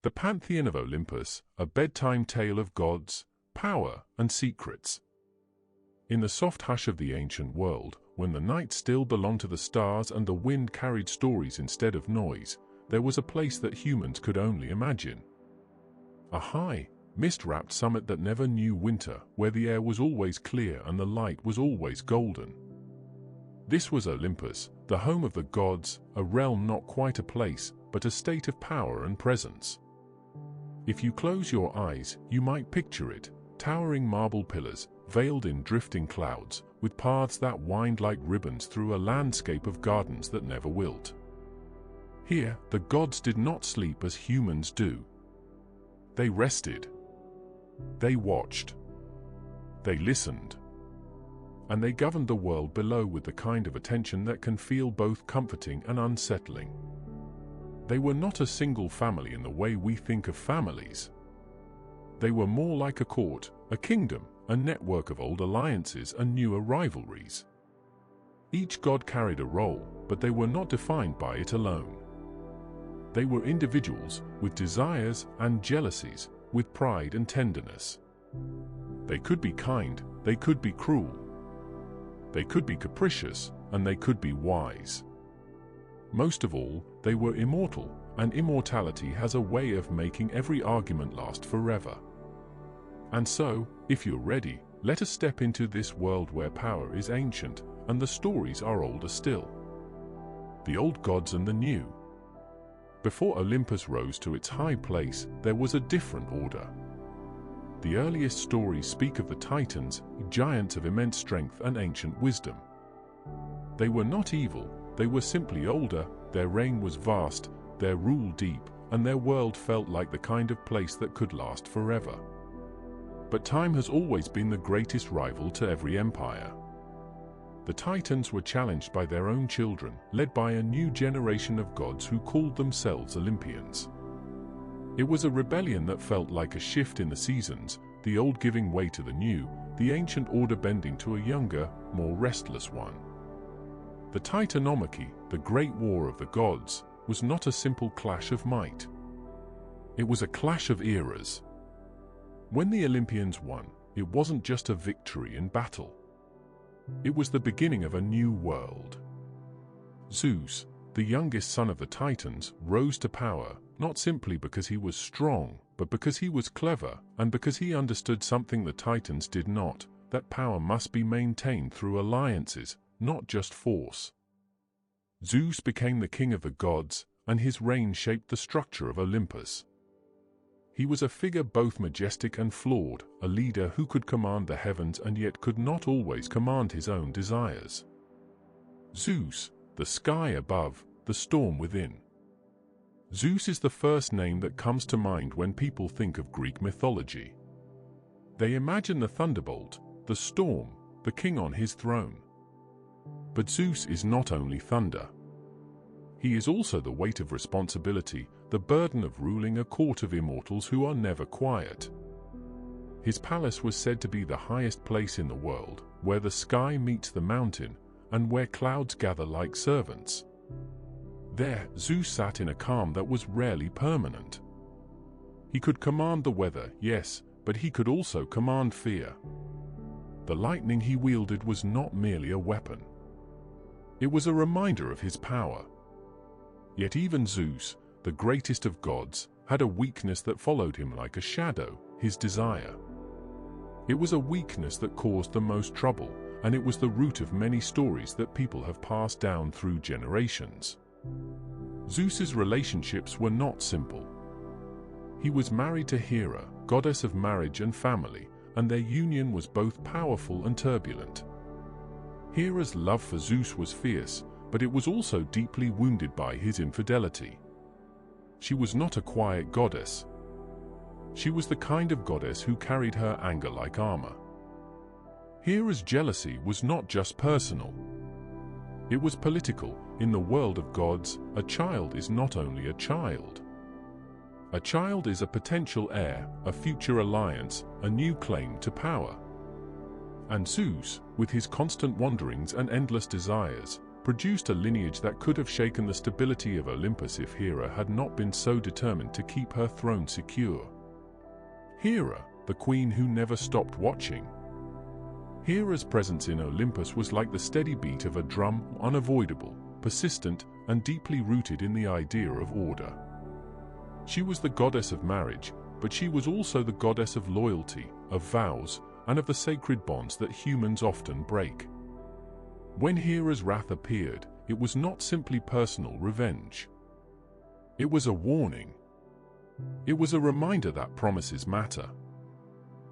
The pantheon of Olympus, a bedtime tale of gods, power, and secrets. In the soft hush of the ancient world, when the night still belonged to the stars and the wind carried stories instead of noise, there was a place that humans could only imagine. A high, mist-wrapped summit that never knew winter, where the air was always clear and the light was always golden. This was Olympus, the home of the gods, a realm not quite a place, but a state of power and presence. If you close your eyes, you might picture it, towering marble pillars, veiled in drifting clouds, with paths that wind like ribbons through a landscape of gardens that never wilt. Here, the gods did not sleep as humans do. They rested. They watched. They listened. And they governed the world below with the kind of attention that can feel both comforting and unsettling. They were not a single family in the way we think of families. They were more like a court, a kingdom, a network of old alliances and newer rivalries. Each god carried a role, but they were not defined by it alone. They were individuals, with desires and jealousies, with pride and tenderness. They could be kind, they could be cruel. They could be capricious, and they could be wise. Most of all, they were immortal, and immortality has a way of making every argument last forever. And so, if you're ready, let us step into this world where power is ancient, and the stories are older still. The old gods and the new. Before Olympus rose to its high place, there was a different order. The earliest stories speak of the Titans, giants of immense strength and ancient wisdom. They were not evil, they were simply older, their reign was vast, their rule deep, and their world felt like the kind of place that could last forever. But time has always been the greatest rival to every empire. The Titans were challenged by their own children, led by a new generation of gods who called themselves Olympians. It was a rebellion that felt like a shift in the seasons, the old giving way to the new, the ancient order bending to a younger, more restless one. The Titanomachy, the great war of the gods, was not a simple clash of might. It was a clash of eras. When the Olympians won, it wasn't just a victory in battle. It was the beginning of a new world. Zeus, the youngest son of the Titans, rose to power, not simply because he was strong, but because he was clever, and because he understood something the Titans did not, that power must be maintained through alliances, not just force. Zeus became the king of the gods, and his reign shaped the structure of Olympus. He was a figure both majestic and flawed, a leader who could command the heavens and yet could not always command his own desires. Zeus, the sky above, the storm within. Zeus is the first name that comes to mind when people think of Greek mythology. They imagine the thunderbolt, the storm, the king on his throne. But Zeus is not only thunder. He is also the weight of responsibility, the burden of ruling a court of immortals who are never quiet. His palace was said to be the highest place in the world, where the sky meets the mountain, and where clouds gather like servants. There, Zeus sat in a calm that was rarely permanent. He could command the weather, yes, but he could also command fear. The lightning he wielded was not merely a weapon. It was a reminder of his power. Yet even Zeus, the greatest of gods, had a weakness that followed him like a shadow, his desire. It was a weakness that caused the most trouble, and it was the root of many stories that people have passed down through generations. Zeus's relationships were not simple. He was married to Hera, goddess of marriage and family, and their union was both powerful and turbulent. Hera's love for Zeus was fierce, but it was also deeply wounded by his infidelity. She was not a quiet goddess. She was the kind of goddess who carried her anger like armor. Hera's jealousy was not just personal. It was political. In the world of gods, a child is not only a child. A child is a potential heir, a future alliance, a new claim to power. And Zeus, with his constant wanderings and endless desires, produced a lineage that could have shaken the stability of Olympus if Hera had not been so determined to keep her throne secure. Hera, the queen who never stopped watching. Hera's presence in Olympus was like the steady beat of a drum, unavoidable, persistent, and deeply rooted in the idea of order. She was the goddess of marriage, but she was also the goddess of loyalty, of vows, and of the sacred bonds that humans often break. When Hera's wrath appeared, it was not simply personal revenge. It was a warning. It was a reminder that promises matter.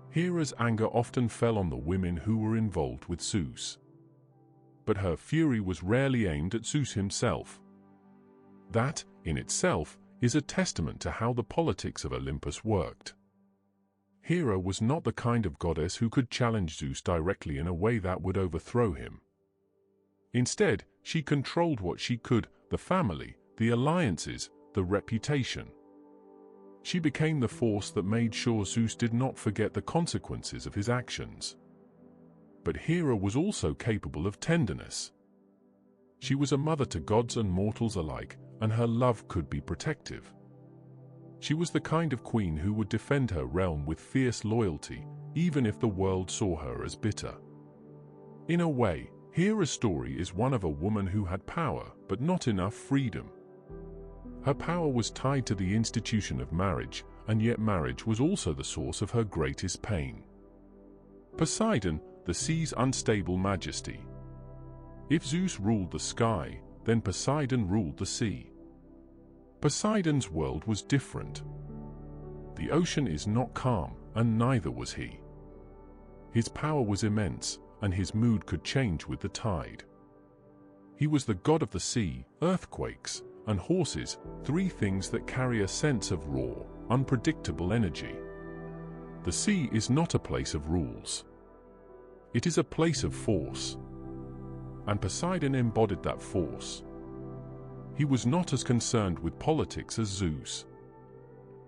Hera's anger often fell on the women who were involved with Zeus. But her fury was rarely aimed at Zeus himself. That, in itself, is a testament to how the politics of Olympus worked. Hera was not the kind of goddess who could challenge Zeus directly in a way that would overthrow him. Instead, she controlled what she could: the family, the alliances, the reputation. She became the force that made sure Zeus did not forget the consequences of his actions. But Hera was also capable of tenderness. She was a mother to gods and mortals alike, and her love could be protective. She was the kind of queen who would defend her realm with fierce loyalty, even if the world saw her as bitter. In a way, Hera's story is one of a woman who had power, but not enough freedom. Her power was tied to the institution of marriage, and yet marriage was also the source of her greatest pain. Poseidon, the sea's unstable majesty. If Zeus ruled the sky, then Poseidon ruled the sea. Poseidon's world was different. The ocean is not calm, and neither was he. His power was immense, and his mood could change with the tide. He was the god of the sea, earthquakes, and horses, three things that carry a sense of raw, unpredictable energy. The sea is not a place of rules. It is a place of force. And Poseidon embodied that force. He was not as concerned with politics as Zeus.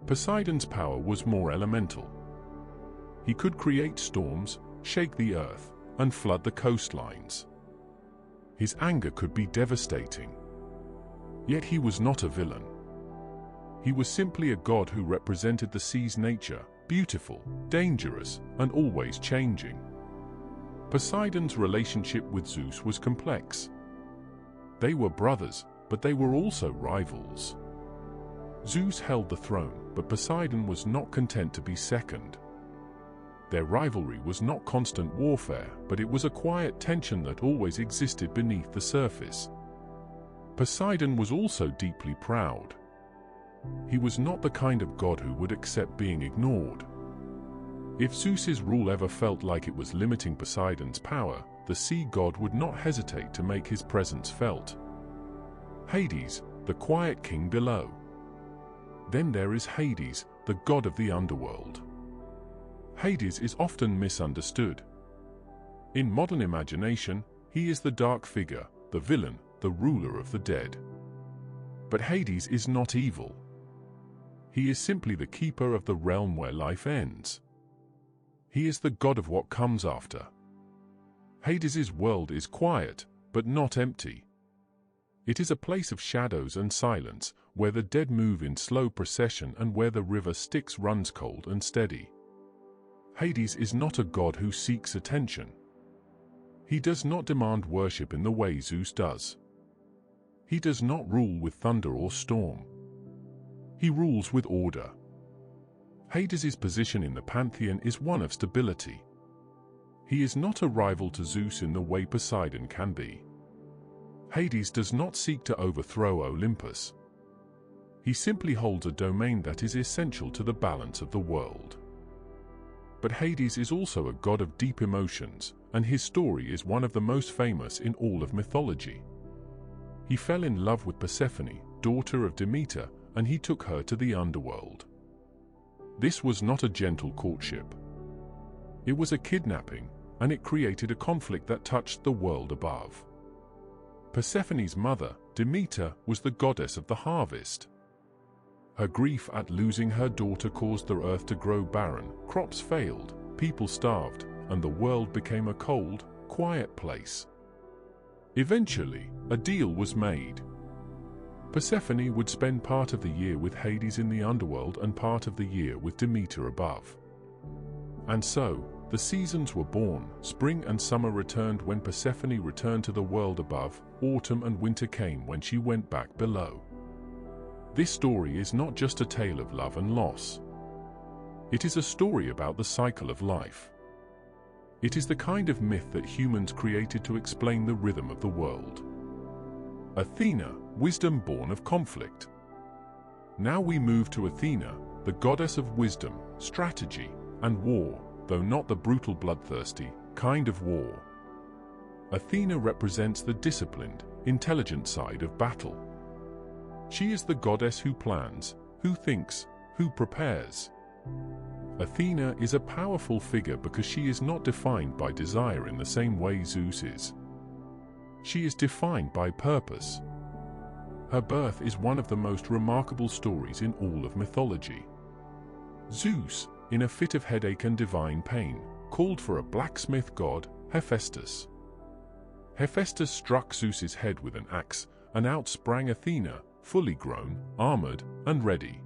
Poseidon's power was more elemental. He could create storms, shake the earth, and flood the coastlines. His anger could be devastating. Yet he was not a villain. He was simply a god who represented the sea's nature, beautiful, dangerous, and always changing. Poseidon's relationship with Zeus was complex. They were brothers, but they were also rivals. Zeus held the throne, but Poseidon was not content to be second. Their rivalry was not constant warfare, but it was a quiet tension that always existed beneath the surface. Poseidon was also deeply proud. He was not the kind of god who would accept being ignored. If Zeus's rule ever felt like it was limiting Poseidon's power, the sea god would not hesitate to make his presence felt. Hades, the quiet king below. Then there is Hades, the god of the underworld. Hades is often misunderstood. In modern imagination, he is the dark figure, the villain, the ruler of the dead. But Hades is not evil. He is simply the keeper of the realm where life ends. He is the god of what comes after. Hades's world is quiet, but not empty. It is a place of shadows and silence, where the dead move in slow procession and where the river Styx runs cold and steady. Hades is not a god who seeks attention. He does not demand worship in the way Zeus does. He does not rule with thunder or storm. He rules with order. Hades's position in the pantheon is one of stability. He is not a rival to Zeus in the way Poseidon can be. Hades does not seek to overthrow Olympus. He simply holds a domain that is essential to the balance of the world. But Hades is also a god of deep emotions, and his story is one of the most famous in all of mythology. He fell in love with Persephone, daughter of Demeter, and he took her to the underworld. This was not a gentle courtship. It was a kidnapping, and it created a conflict that touched the world above. Persephone's mother, Demeter, was the goddess of the harvest. Her grief at losing her daughter caused the earth to grow barren, crops failed, people starved, and the world became a cold, quiet place. Eventually, a deal was made. Persephone would spend part of the year with Hades in the underworld and part of the year with Demeter above. And so, the seasons were born. Spring and summer returned when Persephone returned to the world above. Autumn and winter came when she went back below. This story is not just a tale of love and loss. It is a story about the cycle of life. It is the kind of myth that humans created to explain the rhythm of the world. Athena, wisdom born of conflict. Now we move to Athena, the goddess of wisdom, strategy, and war, though not the brutal, bloodthirsty kind of war. Athena represents the disciplined, intelligent side of battle. She is the goddess who plans, who thinks, who prepares. Athena is a powerful figure because she is not defined by desire in the same way Zeus is. She is defined by purpose. Her birth is one of the most remarkable stories in all of mythology. Zeus, in a fit of headache and divine pain, called for a blacksmith god, Hephaestus. Hephaestus struck Zeus's head with an axe, and out sprang Athena, fully grown, armored, and ready.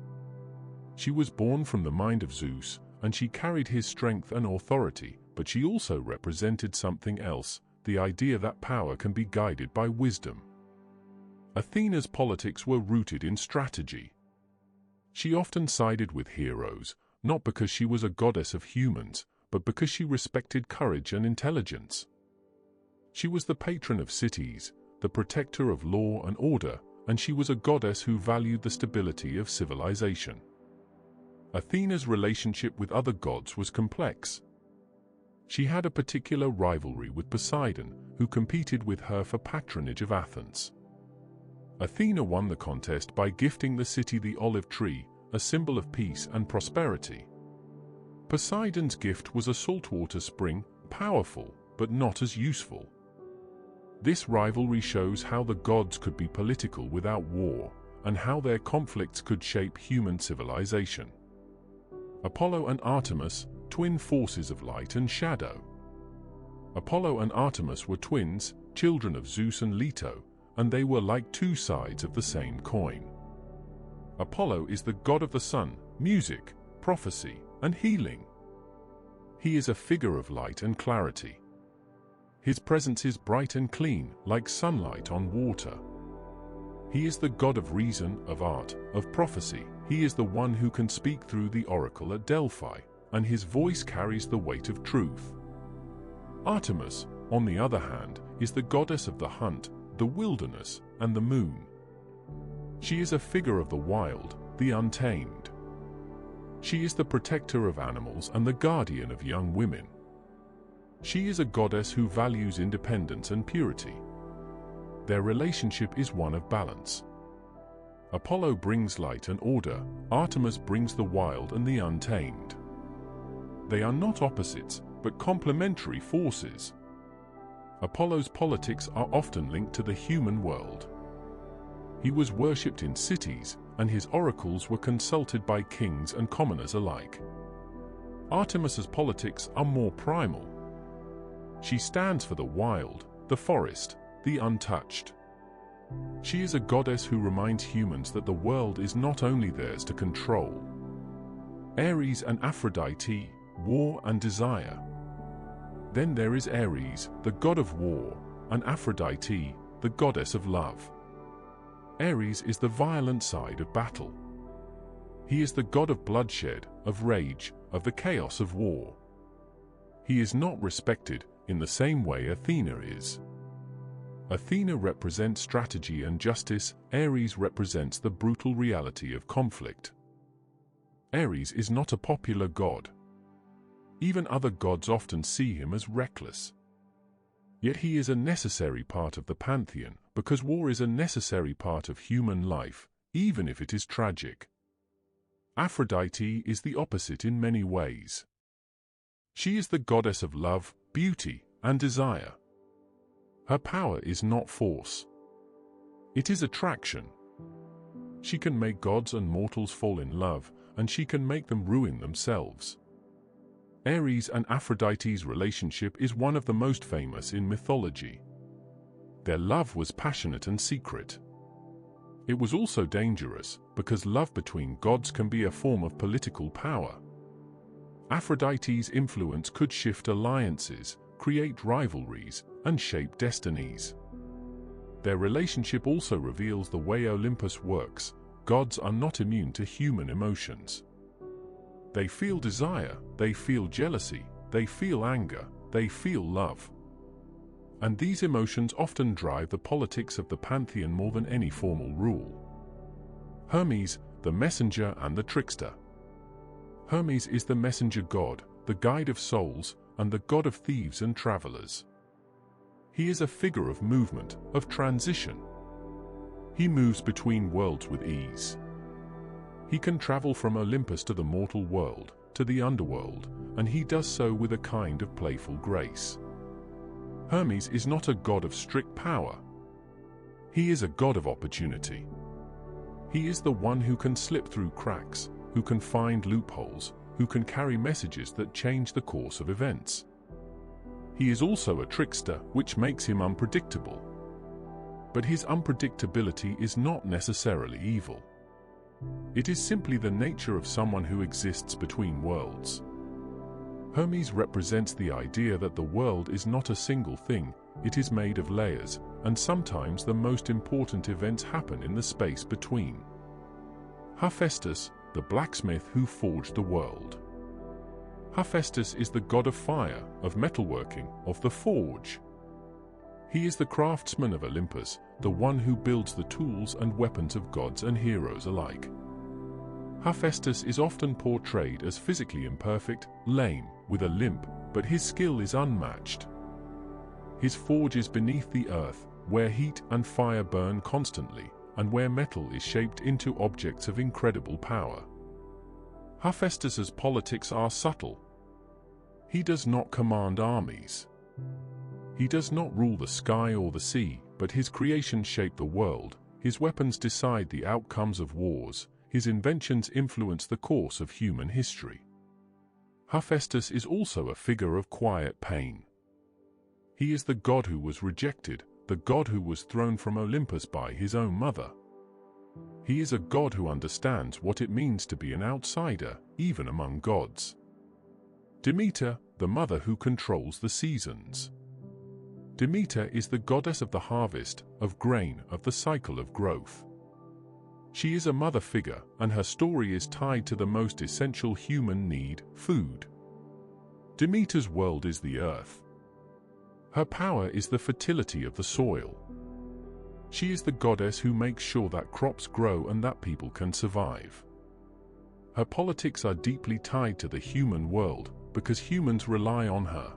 She was born from the mind of Zeus, and she carried his strength and authority, but she also represented something else, the idea that power can be guided by wisdom. Athena's politics were rooted in strategy. She often sided with heroes, not because she was a goddess of humans, but because she respected courage and intelligence. She was the patron of cities, the protector of law and order, and she was a goddess who valued the stability of civilization. Athena's relationship with other gods was complex. She had a particular rivalry with Poseidon, who competed with her for patronage of Athens. Athena won the contest by gifting the city the olive tree, a symbol of peace and prosperity. Poseidon's gift was a saltwater spring, powerful, but not as useful. This rivalry shows how the gods could be political without war, and how their conflicts could shape human civilization. Apollo and Artemis, twin forces of light and shadow. Apollo and Artemis were twins, children of Zeus and Leto, and they were like two sides of the same coin. Apollo is the god of the sun, music, prophecy, and healing. He is a figure of light and clarity. His presence is bright and clean, like sunlight on water. He is the god of reason, of art, of prophecy. He is the one who can speak through the oracle at Delphi, and his voice carries the weight of truth. Artemis, on the other hand, is the goddess of the hunt, the wilderness, and the moon. She is a figure of the wild, the untamed. She is the protector of animals and the guardian of young women. She is a goddess who values independence and purity. Their relationship is one of balance. Apollo brings light and order, Artemis brings the wild and the untamed. They are not opposites, but complementary forces. Apollo's politics are often linked to the human world. He was worshipped in cities, and his oracles were consulted by kings and commoners alike. Artemis's politics are more primal. She stands for the wild, the forest, the untouched. She is a goddess who reminds humans that the world is not only theirs to control. Ares and Aphrodite, war and desire. Then there is Ares, the god of war, and Aphrodite, the goddess of love. Ares is the violent side of battle. He is the god of bloodshed, of rage, of the chaos of war. He is not respected in the same way Athena is. Athena represents strategy and justice, Ares represents the brutal reality of conflict. Ares is not a popular god. Even other gods often see him as reckless. Yet he is a necessary part of the pantheon, because war is a necessary part of human life, even if it is tragic. Aphrodite is the opposite in many ways. She is the goddess of love, beauty, and desire. Her power is not force. It is attraction. She can make gods and mortals fall in love, and she can make them ruin themselves. Ares and Aphrodite's relationship is one of the most famous in mythology. Their love was passionate and secret. It was also dangerous, because love between gods can be a form of political power. Aphrodite's influence could shift alliances, create rivalries, and shape destinies. Their relationship also reveals the way Olympus works. Gods are not immune to human emotions. They feel desire, they feel jealousy, they feel anger, they feel love. And these emotions often drive the politics of the pantheon more than any formal rule. Hermes, the messenger and the trickster. Hermes is the messenger god, the guide of souls, and the god of thieves and travelers. He is a figure of movement, of transition. He moves between worlds with ease. He can travel from Olympus to the mortal world, to the underworld, and he does so with a kind of playful grace. Hermes is not a god of strict power. He is a god of opportunity. He is the one who can slip through cracks, who can find loopholes, who can carry messages that change the course of events. He is also a trickster, which makes him unpredictable. But his unpredictability is not necessarily evil. It is simply the nature of someone who exists between worlds. Hermes represents the idea that the world is not a single thing, it is made of layers, and sometimes the most important events happen in the space between. Hephaestus, the blacksmith who forged the world. Hephaestus is the god of fire, of metalworking, of the forge. He is the craftsman of Olympus, the one who builds the tools and weapons of gods and heroes alike. Hephaestus is often portrayed as physically imperfect, lame, with a limp, but his skill is unmatched. His forge is beneath the earth, where heat and fire burn constantly, and where metal is shaped into objects of incredible power. Hephaestus's politics are subtle. He does not command armies. He does not rule the sky or the sea, but his creations shape the world, his weapons decide the outcomes of wars, his inventions influence the course of human history. Hephaestus is also a figure of quiet pain. He is the god who was rejected, the god who was thrown from Olympus by his own mother. He is a god who understands what it means to be an outsider, even among gods. Demeter, the mother who controls the seasons. Demeter is the goddess of the harvest, of grain, of the cycle of growth. She is a mother figure, and her story is tied to the most essential human need, food. Demeter's world is the earth. Her power is the fertility of the soil. She is the goddess who makes sure that crops grow and that people can survive. Her politics are deeply tied to the human world, because humans rely on her.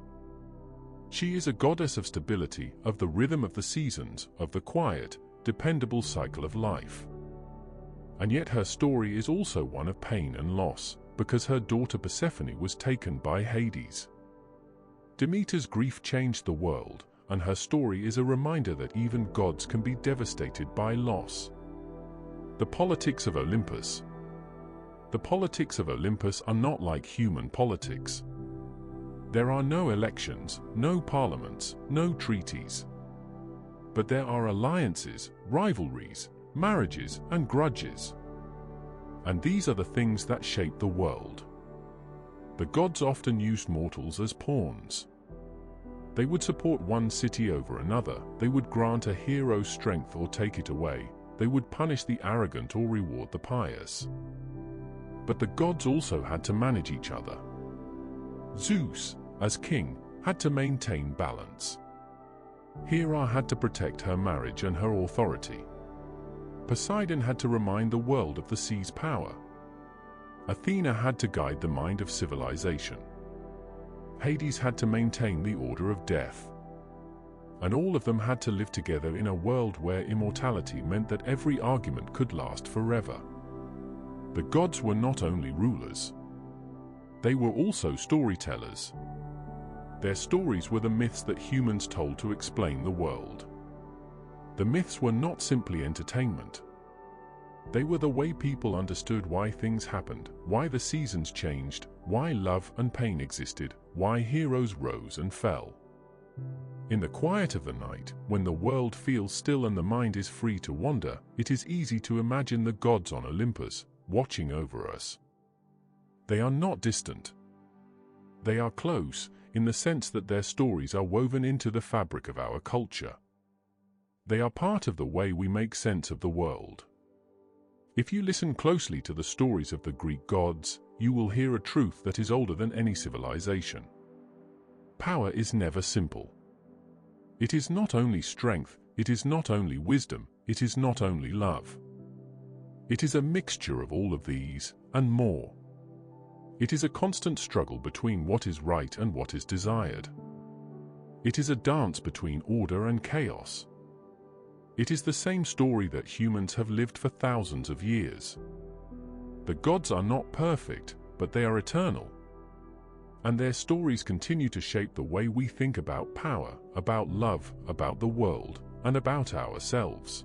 She is a goddess of stability, of the rhythm of the seasons, of the quiet, dependable cycle of life. And yet her story is also one of pain and loss, because her daughter Persephone was taken by Hades. Demeter's grief changed the world, and her story is a reminder that even gods can be devastated by loss. The politics of Olympus. The politics of Olympus are not like human politics. There are no elections, no parliaments, no treaties. But there are alliances, rivalries, marriages, and grudges. And these are the things that shape the world. The gods often used mortals as pawns. They would support one city over another, they would grant a hero strength or take it away, they would punish the arrogant or reward the pious. But the gods also had to manage each other. Zeus, as king, had to maintain balance. Hera had to protect her marriage and her authority. Poseidon had to remind the world of the sea's power. Athena had to guide the mind of civilization. Hades had to maintain the order of death. And all of them had to live together in a world where immortality meant that every argument could last forever. The gods were not only rulers. They were also storytellers. Their stories were the myths that humans told to explain the world. The myths were not simply entertainment. They were the way people understood why things happened, why the seasons changed, why love and pain existed, why heroes rose and fell. In the quiet of the night, when the world feels still and the mind is free to wander, it is easy to imagine the gods on Olympus, watching over us. They are not distant. They are close, in the sense that their stories are woven into the fabric of our culture. They are part of the way we make sense of the world. If you listen closely to the stories of the Greek gods, you will hear a truth that is older than any civilization. Power is never simple. It is not only strength, it is not only wisdom, it is not only love. It is a mixture of all of these, and more. It is a constant struggle between what is right and what is desired. It is a dance between order and chaos. It is the same story that humans have lived for thousands of years. The gods are not perfect, but they are eternal. And their stories continue to shape the way we think about power, about love, about the world, and about ourselves.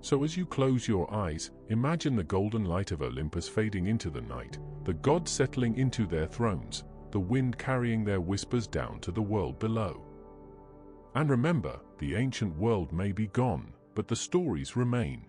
So as you close your eyes, imagine the golden light of Olympus fading into the night, the gods settling into their thrones, the wind carrying their whispers down to the world below. And remember, the ancient world may be gone, but the stories remain.